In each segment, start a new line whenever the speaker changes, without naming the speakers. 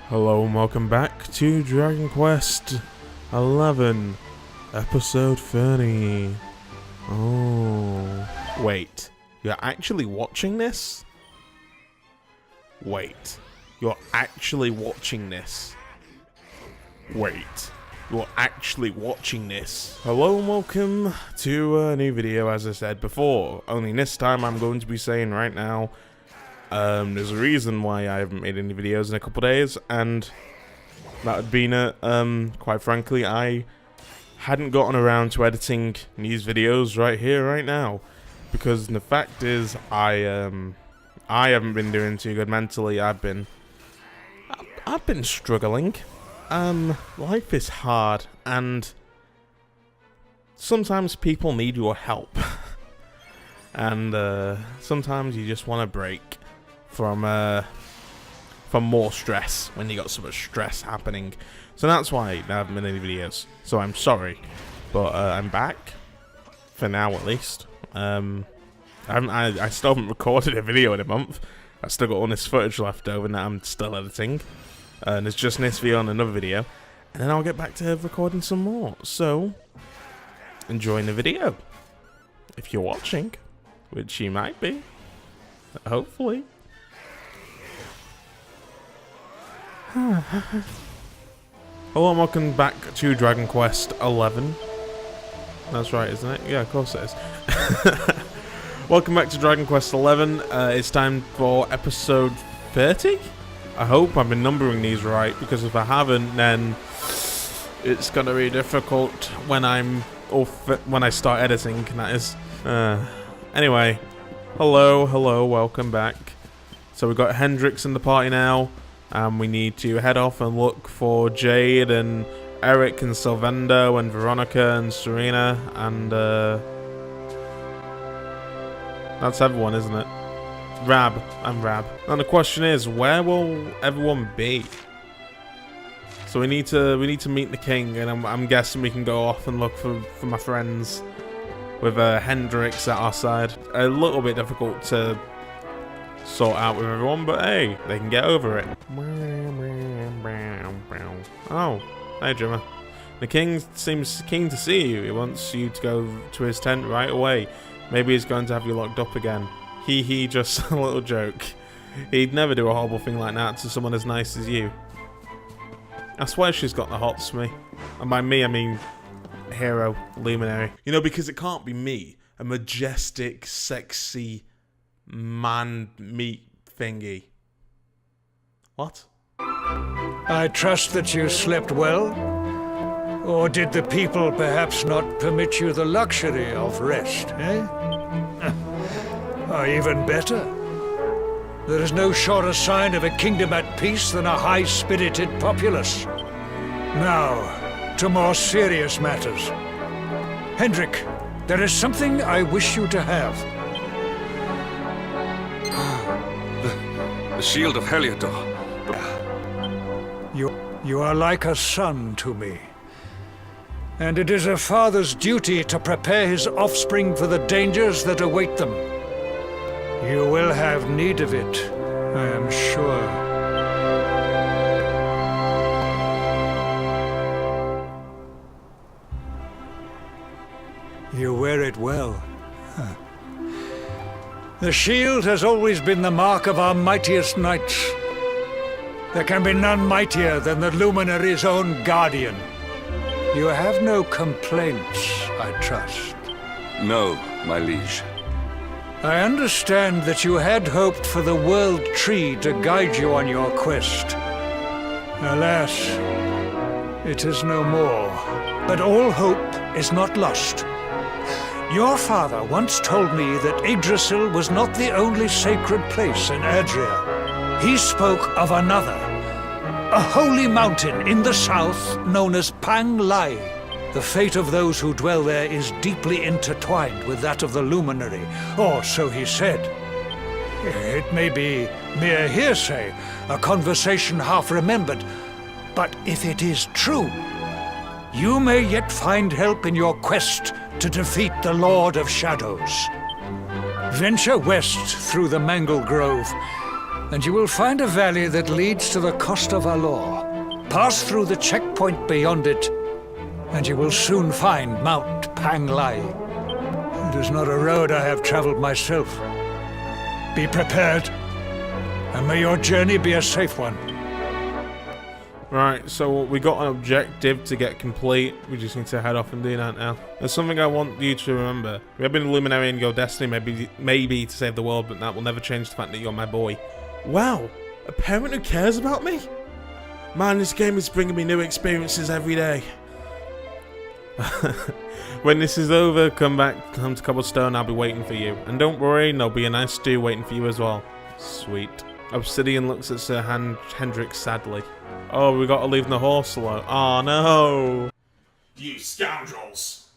Hello and welcome back to Dragon Quest 11, episode 30. Oh. Wait, you're actually watching this? Wait, you're actually watching this? Wait, you're actually watching this? Hello and welcome to a new video, as I said before. Only this time I'm going to be saying right now, there's a reason why I haven't made any videos in a couple days, and that had been quite frankly, I hadn't gotten around to editing these videos right here, right now, because the fact is, I haven't been doing too good mentally. I've been struggling. Life is hard, and sometimes people need your help, and sometimes you just want a break from more stress when you got so much stress happening. So that's why I haven't made any videos. So I'm sorry, but I'm back for now at least. I still haven't recorded a video in a month. I still got all this footage left over that I'm still editing, and it's just this video and another video, and then I'll get back to recording some more. So enjoying the video if you're watching, which you might be, hopefully. Hello and welcome back to Dragon Quest 11. That's right, isn't it? Yeah, of course it is. Welcome back to Dragon Quest 11. It's time for episode 30? I hope I've been numbering these right, because if I haven't, then it's going to be difficult when when I start editing, that is. Anyway, hello, welcome back. So we've got Hendrix in the party now. We need to head off and look for Jade and Eric and Sylvando and Veronica and Serena, and that's everyone, isn't it? Rab. And the question is, where will everyone be? So we need to meet the king, and I'm guessing we can go off and look for my friends with Hendrix at our side. A little bit difficult to sort out with everyone, but hey, they can get over it. Oh, hey Jimmer. The king seems keen to see you. He wants you to go to his tent right away. Maybe he's going to have you locked up again. He just a little joke. He'd never do a horrible thing like that to someone as nice as you. I swear she's got the hots for me. And by me, I mean hero, luminary. You know, because it can't be me, a majestic, sexy man meat thingy. What?
I trust that you slept well? Or did the people perhaps not permit you the luxury of rest, eh? Or even better, there is no surer sign of a kingdom at peace than a high-spirited populace. Now, to more serious matters. Hendrik, there is something I wish you to have.
The shield of Heliodor.
You are like a son to me. And it is a father's duty to prepare his offspring for the dangers that await them. You will have need of it, I am sure. You wear it well. Huh. The shield has always been the mark of our mightiest knights. There can be none mightier than the Luminary's own guardian. You have no complaints, I trust.
No, my liege.
I understand that you had hoped for the World Tree to guide you on your quest. Alas, it is no more. But all hope is not lost. Your father once told me that Yggdrasil was not the only sacred place in Adria. He spoke of another, a holy mountain in the south known as Pang Lai. The fate of those who dwell there is deeply intertwined with that of the Luminary, or so he said. It may be mere hearsay, a conversation half remembered, but if it is true, you may yet find help in your quest to defeat the Lord of Shadows. Venture west through the Mangle Grove, and you will find a valley that leads to the coast of Alor. Pass through the checkpoint beyond it, and you will soon find Mount Panglai. It is not a road I have traveled myself. Be prepared, and may your journey be a safe one.
Right, so we got an objective to get complete. We just need to head off and do that now. There's something I want you to remember. We have been a luminary in your destiny, maybe to save the world, but that will never change the fact that you're my boy. Wow, a parent who cares about me? Man, this game is bringing me new experiences every day. When this is over, come to Cobblestone, I'll be waiting for you. And don't worry, there'll be a nice stew waiting for you as well. Sweet. Obsidian looks at Sir Hendrik sadly. Oh, we gotta leave the horse alone. Oh no!
You scoundrels!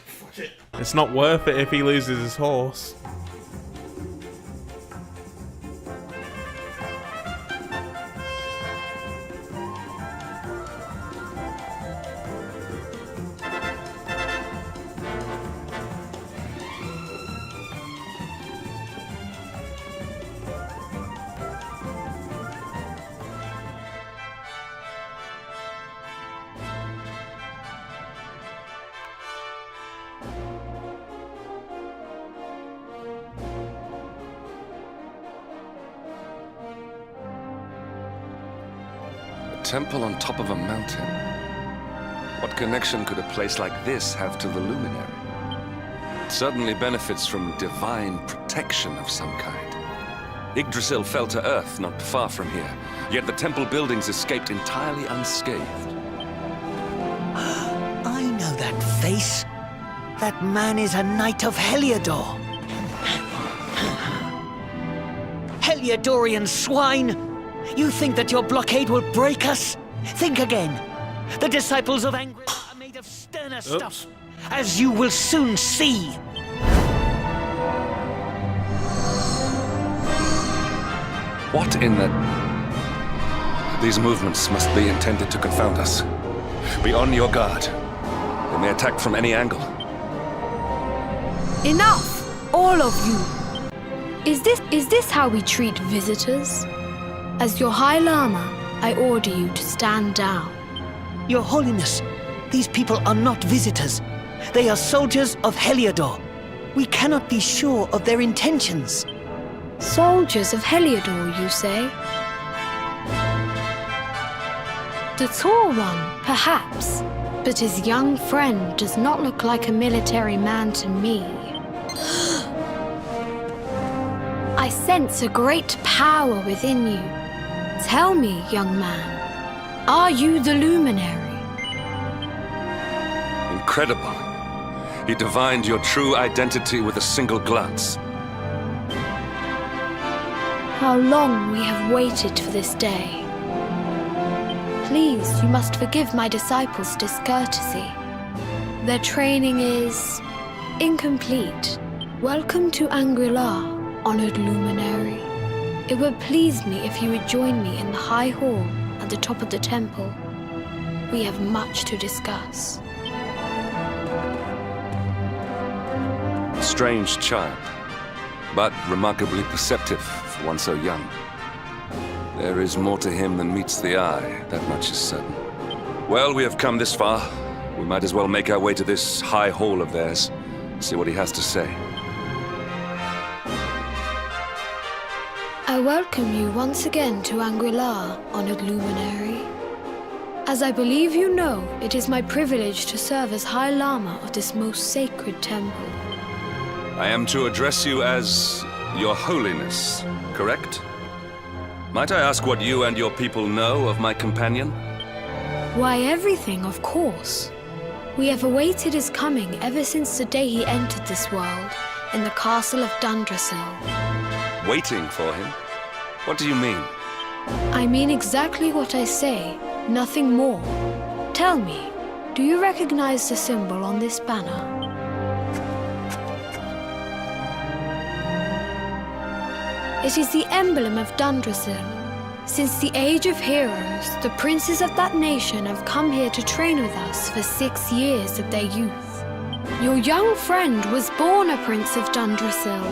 Fuck it.
It's not worth it if he loses his horse.
Temple on top of a mountain. What connection could a place like this have to the luminary? It certainly benefits from divine protection of some kind. Yggdrasil fell to earth not far from here, yet the temple buildings escaped entirely unscathed.
I know that face. That man is a knight of Heliodor. Heliodorian swine! You think that your blockade will break us? Think again. The disciples of Angry are made of sterner stuff, as you will soon see.
What in the... These movements must be intended to confound us. Be on your guard. They may attack from any angle.
Enough! All of you! Is this how we treat visitors? As your High Lama, I order you to stand down.
Your Holiness, these people are not visitors. They are soldiers of Heliodor. We cannot be sure of their intentions.
Soldiers of Heliodor, you say? The tall one, perhaps, but his young friend does not look like a military man to me. I sense a great power within you. Tell me, young man, are you the luminary?
Incredible. He divined your true identity with a single glance.
How long we have waited for this day. Please, you must forgive my disciples' discourtesy. Their training is incomplete. Welcome to Angri-La, honored luminary. It would please me if you would join me in the High Hall at the top of the temple. We have much to discuss.
Strange child, but remarkably perceptive for one so young. There is more to him than meets the eye, that much is certain. Well, we have come this far. We might as well make our way to this High Hall of theirs, see what he has to say.
I welcome you once again to Angri-La, honored luminary. As I believe you know, it is my privilege to serve as High Lama of this most sacred temple.
I am to address you as Your Holiness, correct? Might I ask what you and your people know of my companion?
Why, everything, of course. We have awaited his coming ever since the day he entered this world, in the castle of Dundrasil.
Waiting for him? What do you mean?
I mean exactly what I say, nothing more. Tell me, do you recognize the symbol on this banner? It is the emblem of Dundrasil. Since the age of heroes, the princes of that nation have come here to train with us for 6 years of their youth. Your young friend was born a prince of Dundrasil.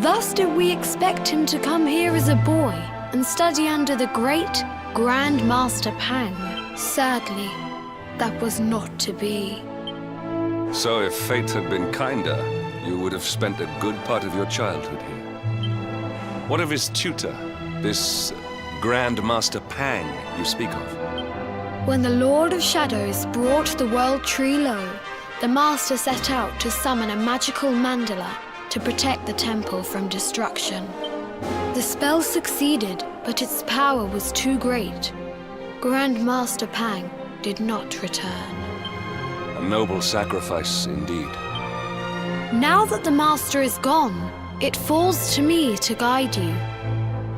Thus did we expect him to come here as a boy and study under the great Grand Master Pang. Sadly, that was not to be.
So if fate had been kinder, you would have spent a good part of your childhood here. What of his tutor, this Grand Master Pang you speak of?
When the Lord of Shadows brought the world tree low, the Master set out to summon a magical mandala to protect the temple from destruction. The spell succeeded, but its power was too great. Grand Master Pang did not return.
A noble sacrifice indeed.
Now that the Master is gone, it falls to me to guide you.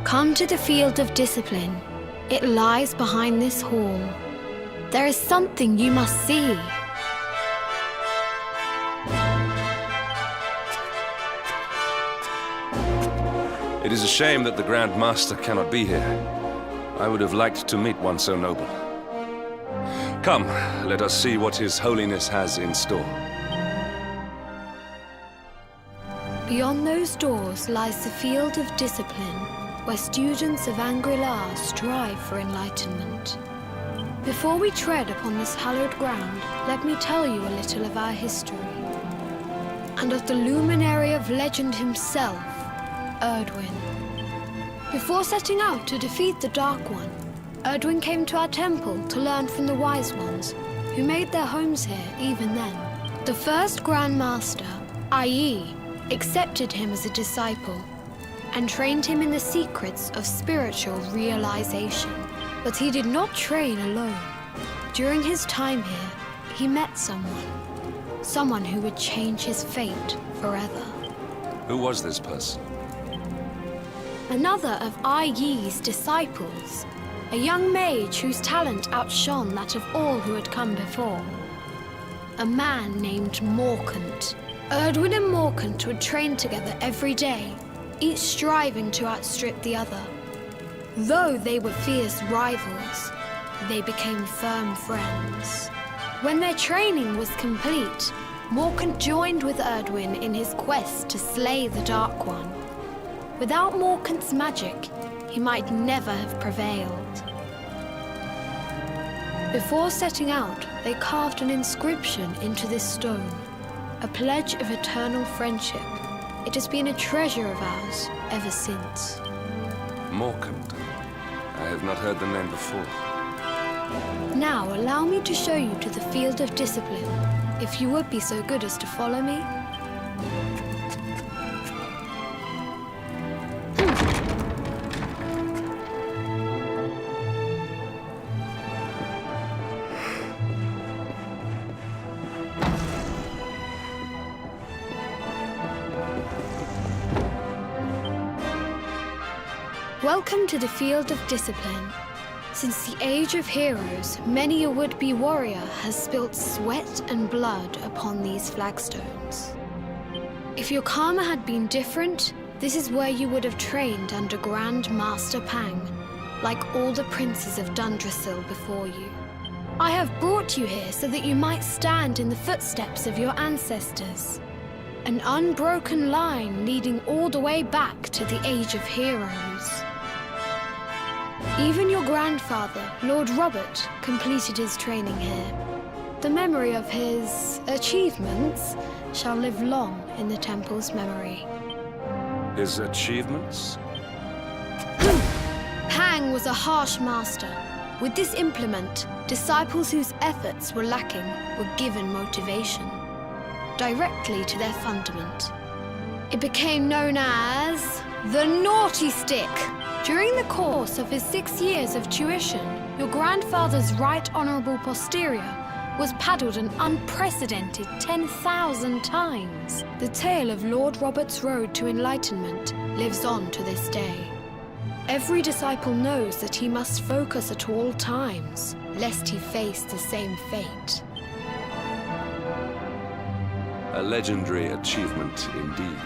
Come to the field of discipline. It lies behind this hall. There is something you must see.
It is a shame that the Grand Master cannot be here. I would have liked to meet one so noble. Come, let us see what His Holiness has in store.
Beyond those doors lies the field of discipline, where students of Angri-La strive for enlightenment. Before we tread upon this hallowed ground, let me tell you a little of our history, and of the luminary of legend himself, Erdwin. Before setting out to defeat the Dark One, Erdwin came to our temple to learn from the Wise Ones, who made their homes here even then. The first Grand Master, i.e., accepted him as a disciple and trained him in the secrets of spiritual realization. But he did not train alone. During his time here, he met someone who would change his fate forever.
Who was this person?
Another of Yi-Yi's disciples, a young mage whose talent outshone that of all who had come before. A man named Morkant. Erdwin and Morkant would train together every day, each striving to outstrip the other. Though they were fierce rivals, they became firm friends. When their training was complete, Morkant joined with Erdwin in his quest to slay the Dark One. Without Morkant's magic, he might never have prevailed. Before setting out, they carved an inscription into this stone, a pledge of eternal friendship. It has been a treasure of ours ever since.
Morkant. I have not heard the name before.
Now allow me to show you to the field of discipline, if you would be so good as to follow me. Welcome to the field of discipline. Since the age of heroes, many a would-be warrior has spilt sweat and blood upon these flagstones. If your karma had been different, this is where you would have trained under Grand Master Pang, like all the princes of Dundrasil before you. I have brought you here so that you might stand in the footsteps of your ancestors. An unbroken line leading all the way back to the age of heroes. Even your grandfather, Lord Robert, completed his training here. The memory of his achievements shall live long in the temple's memory.
His achievements?
Pang was a harsh master. With this implement, disciples whose efforts were lacking were given motivation, directly to their fundament. It became known as the Naughty Stick. During the course of his 6 years of tuition, your grandfather's right honorable posterior was paddled an unprecedented 10,000 times. The tale of Lord Robert's road to enlightenment lives on to this day. Every disciple knows that he must focus at all times, lest he face the same fate.
A legendary achievement indeed.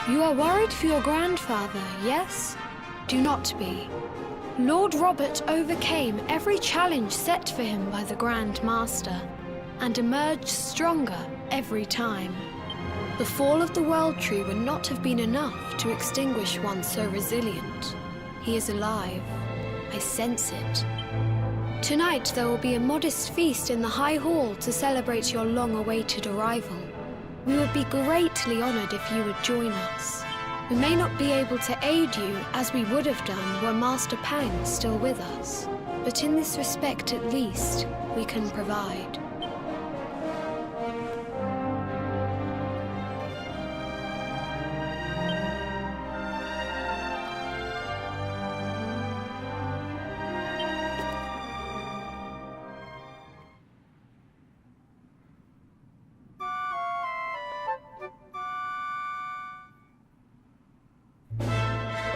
You are worried for your grandfather, yes? Do not be. Lord Robert overcame every challenge set for him by the Grand Master, and emerged stronger every time. The fall of the World Tree would not have been enough to extinguish one so resilient. He is alive. I sense it. Tonight there will be a modest feast in the High Hall to celebrate your long-awaited arrival. We would be greatly honored if you would join us. We may not be able to aid you as we would have done were Master Pang still with us, but in this respect at least, we can provide.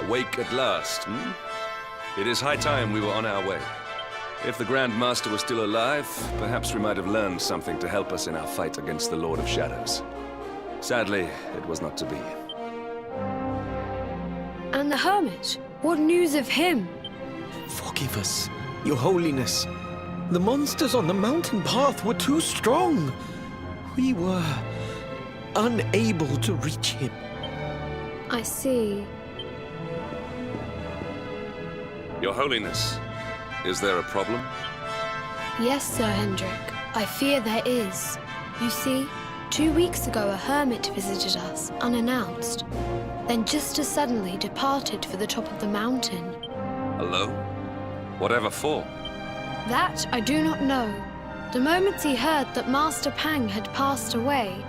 Awake at last, hmm? It is high time we were on our way. If the Grand Master was still alive, perhaps we might have learned something to help us in our fight against the Lord of Shadows. Sadly, it was not to be.
And the Hermit? What news of him?
Forgive us, Your Holiness. The monsters on the mountain path were too strong. We were unable to reach him.
I see.
Your Holiness, is there a problem?
Yes, Sir Hendrik. I fear there is. You see, 2 weeks ago a hermit visited us, unannounced. Then just as suddenly departed for the top of the mountain.
Alone? Whatever for?
That I do not know. The moment he heard that Master Pang had passed away,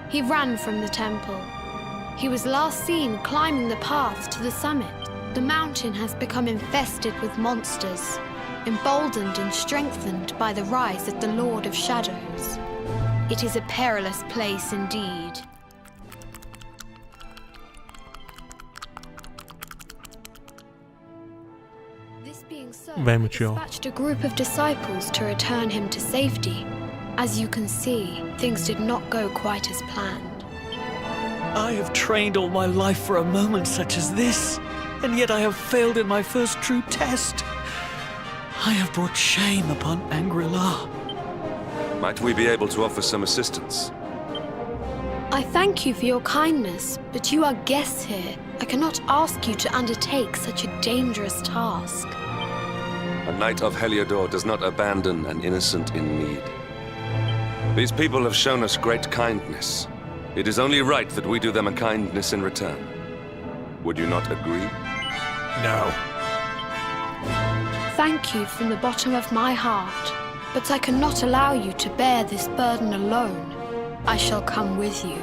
he ran from the temple. He was last seen climbing the path to the summit. The mountain has become infested with monsters, emboldened and strengthened by the rise of the Lord of Shadows. It is a perilous place indeed. This being so,
Very
we
mature.
dispatched a group of disciples to return him to safety. As you can see, things did not go quite as planned.
I have trained all my life for a moment such as this, and yet I have failed in my first true test. I have brought shame upon Angri-La.
Might we be able to offer some assistance?
I thank you for your kindness, but you are guests here. I cannot ask you to undertake such a dangerous task.
A knight of Heliodor does not abandon an innocent in need. These people have shown us great kindness. It is only right that we do them a kindness in return. Would you not agree?
No.
Thank you from the bottom of my heart, but I cannot allow you to bear this burden alone. I shall come with you.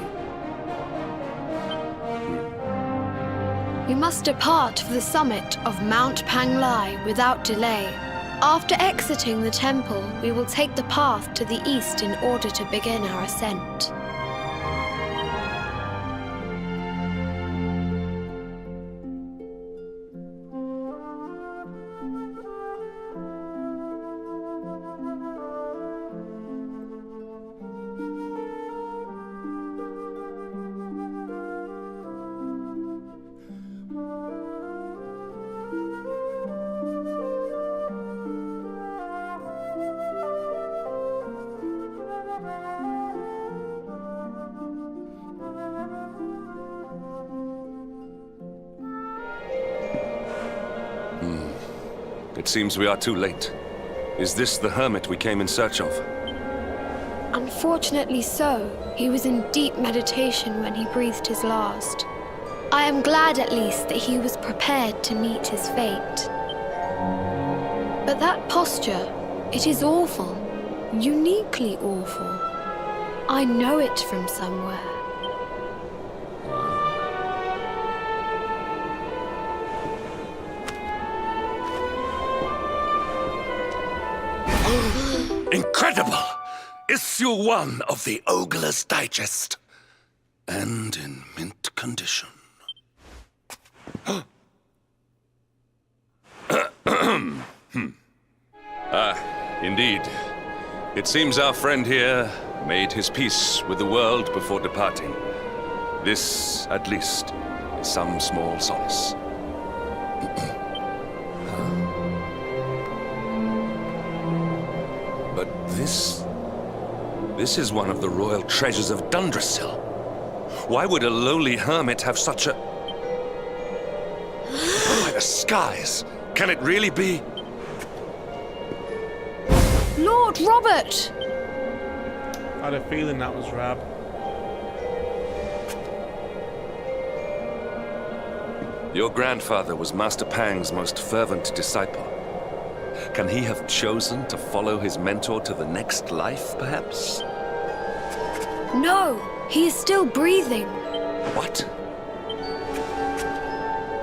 We must depart for the summit of Mount Panglai without delay. After exiting the temple, we will take the path to the east in order to begin our ascent.
It seems we are too late. Is this the hermit we came in search of?
Unfortunately so. He was in deep meditation when he breathed his last. I am glad at least that he was prepared to meet his fate. But that posture, it is awful. Uniquely awful. I know it from somewhere.
Incredible! Issue 1 of the Ogler's Digest. And in mint condition. Indeed. It seems our friend here made his peace with the world before departing. This, at least, is some small solace. But this is one of the royal treasures of Dundrasil. Why would a lowly hermit have such a... Oh, by the skies! Can it really be?
Lord Robert!
I had a feeling that was Rab.
Your grandfather was Master Pang's most fervent disciple. Can he have chosen to follow his mentor to the next life, perhaps?
No, he is still breathing.
What?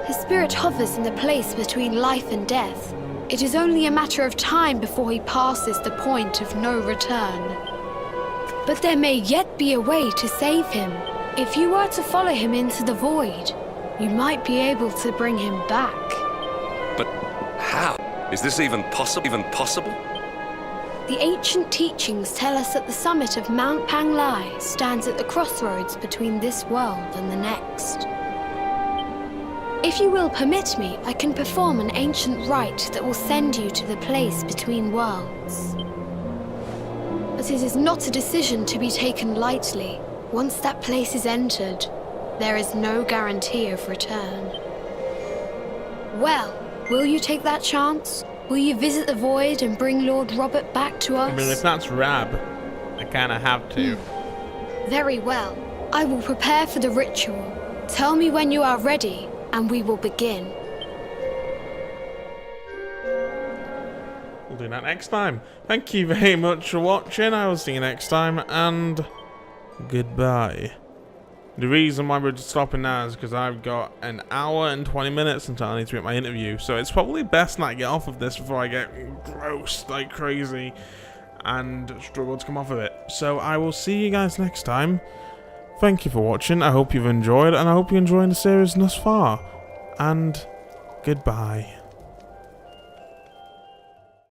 His spirit hovers in the place between life and death. It is only a matter of time before he passes the point of no return. But there may yet be a way to save him. If you were to follow him into the void, you might be able to bring him back.
But how? Is this even possible?
The ancient teachings tell us that the summit of Mount Panglai stands at the crossroads between this world and the next. If you will permit me, I can perform an ancient rite that will send you to the place between worlds. But it is not a decision to be taken lightly. Once that place is entered, there is no guarantee of return. Well, will you take that chance? Will you visit the void and bring Lord Robert back to us?
I mean, if that's Rab, I kind of have to.
Very well. I will prepare for the ritual. Tell me when you are ready, and we will begin.
We'll do that next time. Thank you very much for watching. I will see you next time, and goodbye. The reason why we're stopping now is because I've got an hour and 20 minutes until I need to make my interview, so it's probably best not get off of this before I get grossed like crazy and struggle to come off of it. So I will see you guys next time. Thank you for watching. I hope you've enjoyed, and I hope you're enjoying the series thus far. And goodbye.